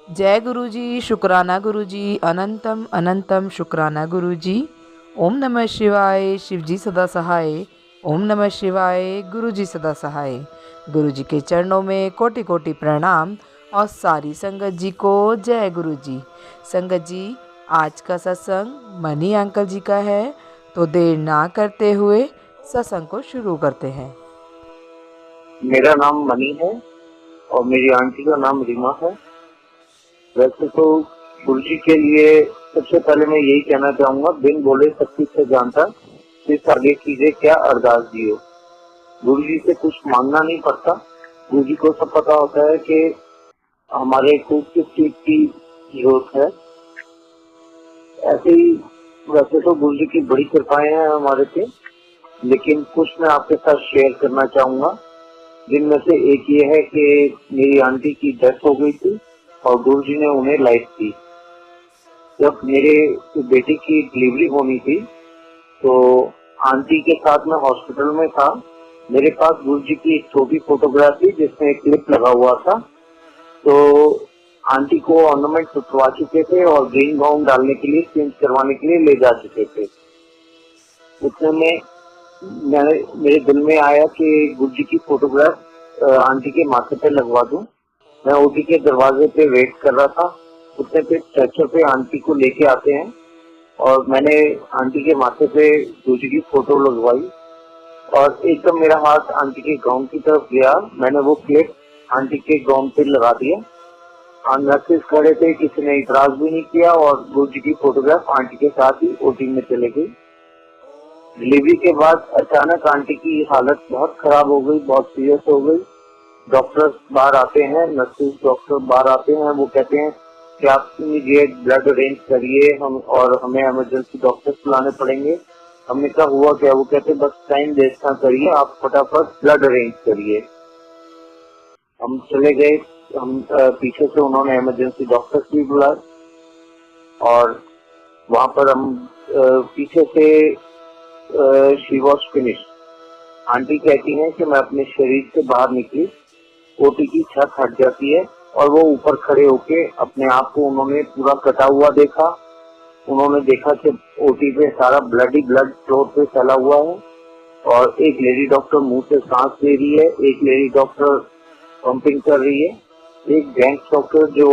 जय गुरु जी, शुक्राना गुरु जी, अनंतम अनंतम शुक्राना गुरु जी। ओम नमः शिवाय, शिव जी सदा सहाय। ओम नमः शिवाय, गुरु जी सदा सहाय। गुरु जी के चरणों में कोटि कोटि प्रणाम और सारी संगत जी को जय गुरु जी। संगत जी, आज का सत्संग मनी अंकल जी का है, तो देर ना करते हुए सत्संग को शुरू करते हैं। मेरा नाम मनी है और मेरी आंटी का नाम रीमा है। वैसे तो गुरु जी के लिए सबसे पहले मैं यही कहना चाहूंगा, बिन बोले सब कुछ से जानता, सिर्फ आगे कीजिए क्या अरदास दियो। गुरु जी से कुछ मांगना नहीं पड़ता। गुरु जी को सब पता होता है कि हमारे को किस चीज की जरूरत है। ऐसे ही वैसे तो गुरु जी की बड़ी कृपाएं हैं हमारे पे, लेकिन कुछ मैं आपके साथ शेयर करना चाहूंगा, जिनमें से एक ये है कि मेरी आंटी की डेथ हो गई थी और गुरुजी ने उन्हें लाइफ दी। जब मेरे बेटे की डिलीवरी होनी थी तो आंटी के साथ मैं हॉस्पिटल में था। मेरे पास गुरुजी की एक छोटी फोटोग्राफ थी जिसमें एक क्लिप लगा हुआ था। तो आंटी को ऑर्नामेंट उठवा चुके थे और ग्रीन गाउन डालने के लिए, चेंज करवाने के लिए ले जा चुके थे। उतने में मेरे दिल में आया कि गुरुजी की फोटोग्राफ आंटी के माथे पे लगवा दूं। मैं ओटी के दरवाजे पे वेट कर रहा था। उतने पे स्ट्रेचर पे आंटी को लेके आते हैं और मैंने आंटी के माथे पे गुरुजी की फोटो लगवाई और एकदम मेरा हाथ आंटी के गाउन की तरफ गया। मैंने वो क्लिप आंटी के गाउन पे लगा दिया। नर्सेस खड़े थे, किसी ने इतराज भी नहीं किया और गुरुजी की फोटोग्राफ आंटी के साथ ही ओटी में चले गई। डिलीवरी के बाद अचानक आंटी की हालत बहुत खराब हो गई, बहुत सीरियस हो गई। डॉक्टर बाहर आते हैं, नर्सेस डॉक्टर बाहर आते हैं, वो कहते हैं कि आप इमीडिएट ब्लड अरेंज करिए, हम और हमें इमरजेंसी डॉक्टर बुलाने पड़ेंगे। हमने कहा हुआ क्या? वो कहते बस टाइम वेस्ट ना करिए, आप फटाफट ब्लड अरेंज करिए। हम चले गए। हम पीछे से उन्होंने इमरजेंसी डॉक्टर भी बुलाए और वहां पर हम पीछे से शी वॉज फिनिश। आंटी कहती हैं कि मैं अपने शरीर से बाहर निकली, ओटी की छत हट जाती है और वो ऊपर खड़े होके अपने आप को उन्होंने पूरा कटा हुआ देखा। उन्होंने देखा कि ओटी पे सारा ब्लड ही ब्लड फ्लोर पे फैला हुआ है और एक लेडी डॉक्टर मुंह से सांस ले रही है, एक लेडी डॉक्टर पंपिंग कर रही है। एक जेंट्स डॉक्टर जो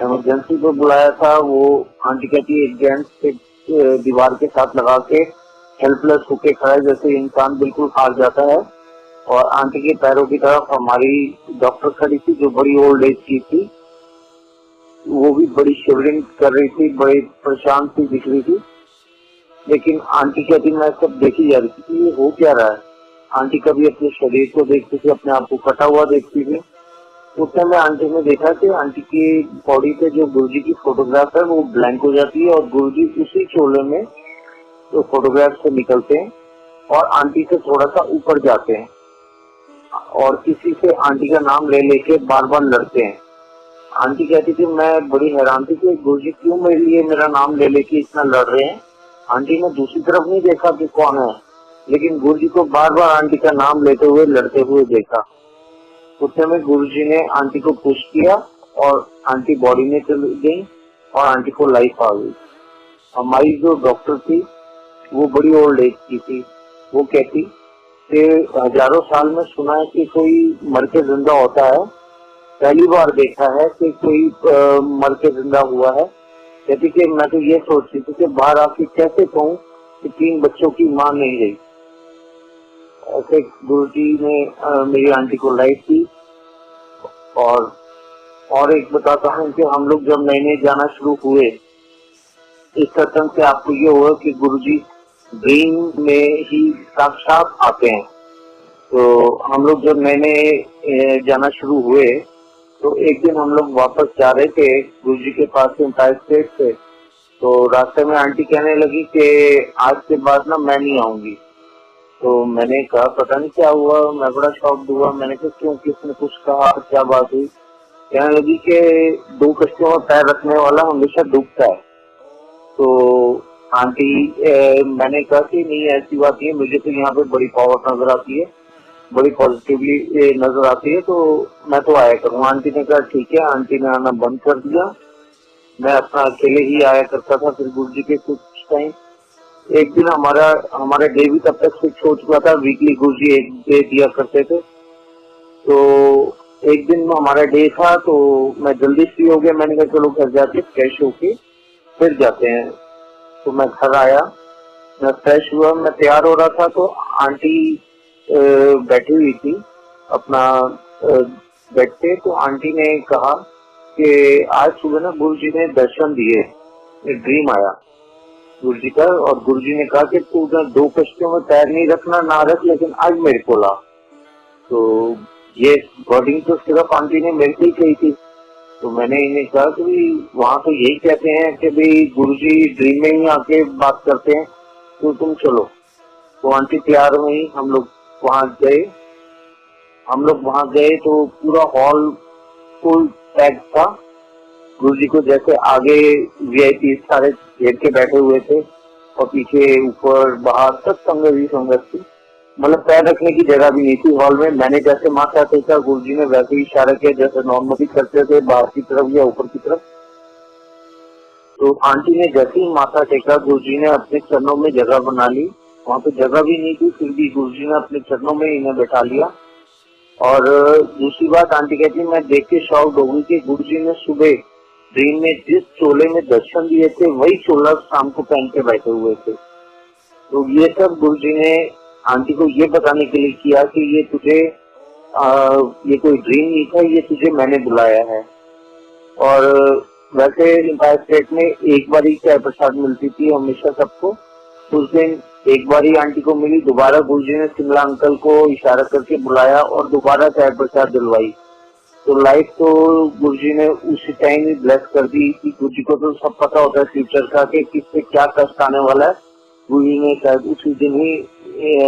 इमरजेंसी को बुलाया था, वो आंटी कहती है एक जेंट्स दीवार के साथ लगा के हेल्पलेस होके खड़ा है, जैसे इंसान बिल्कुल हार जाता है। और आंटी के पैरों की तरफ हमारी डॉक्टर खड़ी थी जो बड़ी ओल्ड एज की थी। वो भी बड़ी शिवरिंग कर रही थी, बड़ी परेशान सी दिख रही थी। लेकिन आंटी कहती मैं सब देखी जा रही थी कि ये हो क्या रहा है। आंटी कभी अपने शरीर को देखती थी, अपने आप को कटा हुआ देखती थी। उस समय आंटी ने देखा कि आंटी की बॉडी पे जो गुरुजी की फोटोग्राफ है वो ब्लैंक हो जाती है और गुरुजी उसी चोले में तो फोटोग्राफ से निकलते हैं और आंटी से थोड़ा सा ऊपर जाते हैं और किसी से आंटी का नाम ले लेके बार बार लड़ते हैं। आंटी कहती थी मैं बड़ी हैरान थी कि गुरुजी क्यों मेरे लिए मेरा नाम ले लेके इतना लड़ रहे हैं। आंटी ने दूसरी तरफ नहीं देखा कि कौन है, लेकिन गुरुजी को बार बार आंटी का नाम लेते हुए लड़ते हुए देखा। उस समय गुरुजी ने आंटी को पुश किया और आंटी बॉडी में चली गई और आंटी को लाइफ आ गई। हमारी जो डॉक्टर थी वो बड़ी ओल्ड एज की थी। वो कहती कि हजारों साल में सुना है कि कोई मर के जिंदा होता है, पहली बार देखा है कि कोई मर के जिंदा हुआ है। कहती कि मैं तो ये सोचती थी कि बाहर आके कैसे कहूँ कि 3 बच्चों की माँ नहीं रही। ऐसे गुरुजी ने मेरी आंटी को लाइफ दी। और एक बताता हूँ कि हम लोग जब नए नए जाना शुरू हुए, इस सत्संग से आपको ये हुआ कि गुरुजी ड्रीम में ही साक्षात आते हैं। तो हम लोग जब नए नए जाना शुरू हुए तो एक दिन हम लोग वापस जा रहे थे गुरुजी के पास से एम्पायर स्टेट से। तो रास्ते में आंटी कहने लगी कि आज के बाद ना मैं नहीं आऊंगी। तो मैंने कहा पता नहीं क्या हुआ, मैं बड़ा शॉक हुआ। मैंने कहा क्यों, किसने कुछ कहा, क्या बात हुई? कहने लगी कि 2 कश्तियों में पैर रखने वाला हमेशा डूबता है। तो आंटी मैंने कहा कि नहीं ऐसी बात नहीं है, मुझे तो यहाँ पे बड़ी पावर नजर आती है। बड़ी पॉजिटिवली नजर आती है, तो मैं तो आया करूँगा। आंटी ने कहा ठीक है। आंटी ने आना बंद कर दिया। मैं अपना अकेले ही आया करता था। फिर गुरु जी के कुछ टाइम, एक दिन हमारा हमारा डे भी तब तक फिक्स हो चुका था। वीकली गुरु जी एक डे दिया करते थे। तो एक दिन हमारा डे था, तो मैं जल्दी फ्री हो गया। मैंने कहा चलो घर जाके फ्रेश होके फिर जाते हैं। तो मैं घर आया, मैं फ्रेश हुआ, मैं तैयार हो रहा था, तो आंटी बैठी हुई थी अपना बेड पे। तो आंटी ने कहा कि आज सुबह ना गुरु जी ने दर्शन दिए, एक ड्रीम आया गुरु जी का, और गुरु जी ने कहा कि तू ना 2 कश्तियों में पैर नहीं रखना, ना रख, लेकिन आज मेरे को ला। तो ये वर्डिंग तो सिर्फ आंटी ने मेरे को ही कही थी। तो मैंने इन्हें कहा कि वहाँ तो यही कहते हैं कि भाई गुरुजी ड्रीम में ही आके बात करते हैं, तो तुम चलो। तो आंटी तैयार हुई, हम लोग वहाँ गए। तो पूरा हॉल फुल पैक था। गुरुजी को जैसे आगे वीआईपी सारे घेर के बैठे हुए थे, और पीछे ऊपर बाहर सब संगत ही संगत थी। मतलब पैर रखने की जगह भी नहीं थी हॉल में। मैंने जैसे माथा टेका, गुरुजी ने वैसे ही इशारा किया जैसे नॉर्मली करते थे, बाहर की तरफ या ऊपर की तरफ। तो आंटी ने जैसे ही माथा टेका, गुरुजी ने अपने चरणों में जगह बना ली। वहाँ पे जगह भी नहीं थी, फिर भी गुरुजी ने अपने चरणों में इन्हें बैठा लिया। और दूसरी बात, आंटी कहती मैं देख के शॉक्ड हो गई कि गुरुजी ने सुबह ड्रीम में जिस चोले में दर्शन दिए थे, वही चोला शाम को पहन के बैठे हुए थे। तो ये सब गुरुजी ने आंटी को ये बताने के लिए किया कि ये तुझे ये कोई ड्रीम नहीं था, ये तुझे मैंने बुलाया है। और वैसे एम्पायर स्टेट में एक बार ही चाय प्रसाद मिलती थी हमेशा सबको। उस दिन एक बार ही आंटी को मिली। दोबारा गुरुजी ने शिमला अंकल को इशारा करके बुलाया और दोबारा चाय प्रसाद दिलवाई। तो लाइफ तो गुरुजी ने उसी टाइम ही ब्लेस कर दी कि गुरुजी को तो सब पता होता है फ्यूचर का कि किससे क्या कष्ट आने वाला है। गुरुजी ने शायद उसी दिन ही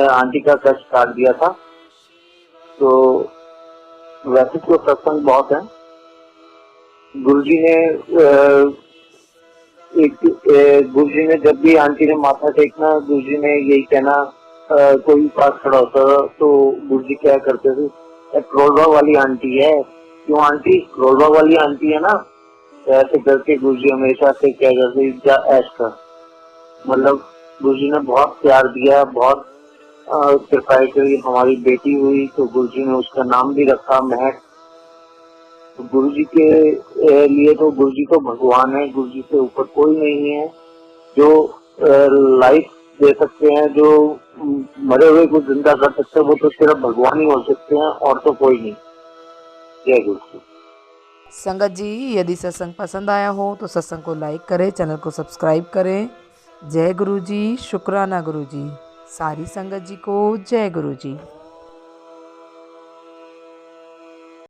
आंटी का कष्ट काट दिया था। तो वैसे तो सत्संग बहुत है। गुरुजी ने गुरुजी ने जब भी आंटी ने माथा टेकना, गुरुजी ने यही कहना, कोई पास खड़ा होता तो गुरुजी क्या करते थे, करोड़वा वाली आंटी है। क्यों आंटी? करोड़वा वाली आंटी है ना, ऐसे करके गुरुजी हमेशा से क्या करते ऐश कर। मतलब गुरुजी ने बहुत प्यार दिया, बहुत कृपा करी। हमारी बेटी हुई तो गुरुजी ने उसका नाम भी रखा महक। तो गुरुजी के लिए तो गुरुजी तो भगवान है, गुरुजी से ऊपर कोई नहीं है। जो लाइफ दे सकते हैं, जो मरे हुए को जिंदा कर सकते हैं, वो तो सिर्फ भगवान ही हो सकते हैं, और तो कोई नहीं। जय गुरु जी। संगत जी, यदि सत्संग पसंद आया हो तो सत्संग को लाइक करें, चैनल को सब्सक्राइब करें। जय गुरु जी, शुक्राना गुरु जी। सारी संगत जी को जय गुरु जी।